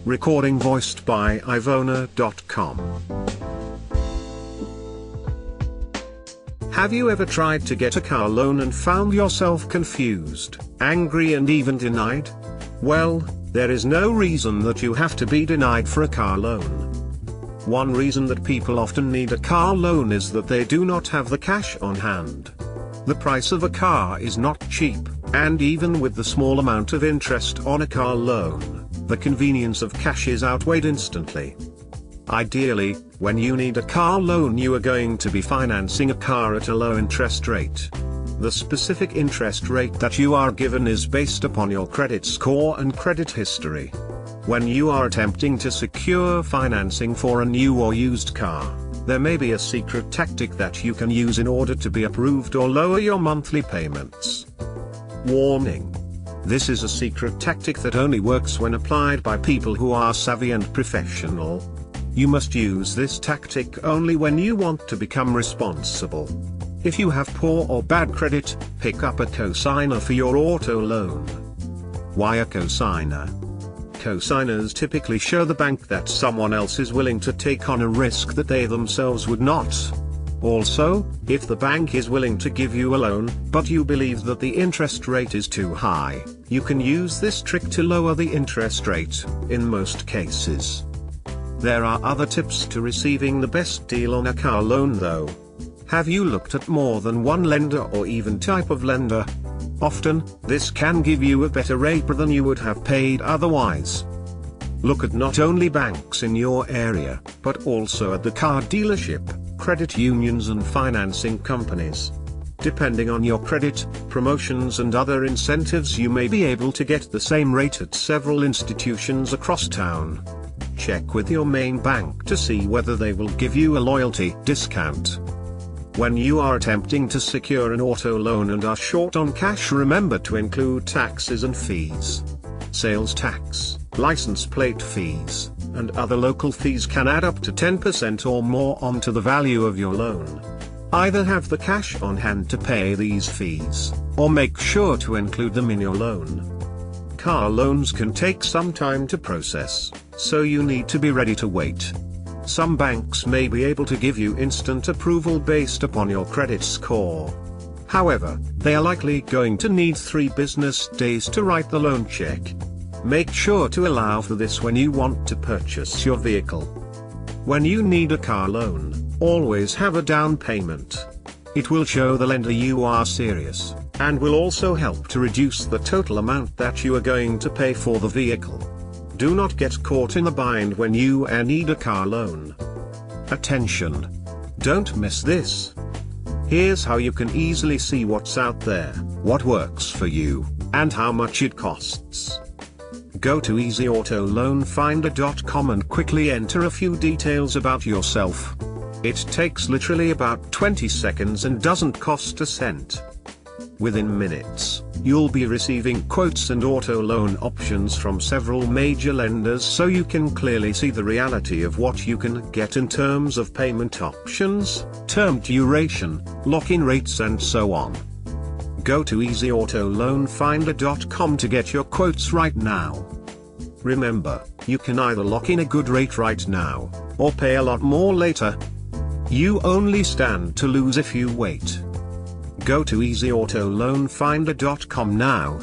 Recording voiced by Ivona.com. Have you ever tried to get a car loan and found yourself confused, angry and even denied? Well, there is no reason that you have to be denied for a car loan. One reason that people often need a car loan is that they do not have the cash on hand. The price of a car is not cheap, and even with the small amount of interest on a car loan, the convenience of cash is outweighed instantly. Ideally, when you need a car loan, you are going to be financing a car at a low interest rate. The specific interest rate that you are given is based upon your credit score and credit history. When you are attempting to secure financing for a new or used car, there may be a secret tactic that you can use in order to be approved or lower your monthly payments. Warning: this is a secret tactic that only works when applied by people who are savvy and professional. You must use this tactic only when you want to become responsible. If you have poor or bad credit, pick up a cosigner for your auto loan. Why a cosigner? Cosigners typically show the bank that someone else is willing to take on a risk that they themselves would not. Also, if the bank is willing to give you a loan, but you believe that the interest rate is too high, you can use this trick to lower the interest rate, in most cases. There are other tips to receiving the best deal on a car loan though. Have you looked at more than one lender or even type of lender? Often, this can give you a better rate than you would have paid otherwise. Look at not only banks in your area, but also at the car dealership, credit unions and financing companies. Depending on your credit, promotions and other incentives, you may be able to get the same rate at several institutions across town. Check with your main bank to see whether they will give you a loyalty discount. When you are attempting to secure an auto loan and are short on cash, remember to include taxes and fees. Sales tax, license plate fees, and other local fees can add up to 10% or more onto the value of your loan. Either have the cash on hand to pay these fees, or make sure to include them in your loan. Car loans can take some time to process, so you need to be ready to wait. Some banks may be able to give you instant approval based upon your credit score. However, they are likely going to need 3 business days to write the loan check. Make sure to allow for this when you want to purchase your vehicle. When you need a car loan, always have a down payment. It will show the lender you are serious, and will also help to reduce the total amount that you are going to pay for the vehicle. Do not get caught in a bind when you need a car loan. Attention! Don't miss this. Here's how you can easily see what's out there, what works for you, and how much it costs. Go to easyautoloanfinder.com and quickly enter a few details about yourself. It takes literally about 20 seconds and doesn't cost a cent. Within minutes, you'll be receiving quotes and auto loan options from several major lenders, so you can clearly see the reality of what you can get in terms of payment options, term duration, lock-in rates and so on. Go to easyautoloanfinder.com to get your quotes right now. Remember, you can either lock in a good rate right now, or pay a lot more later. You only stand to lose if you wait. Go to easyautoloanfinder.com now,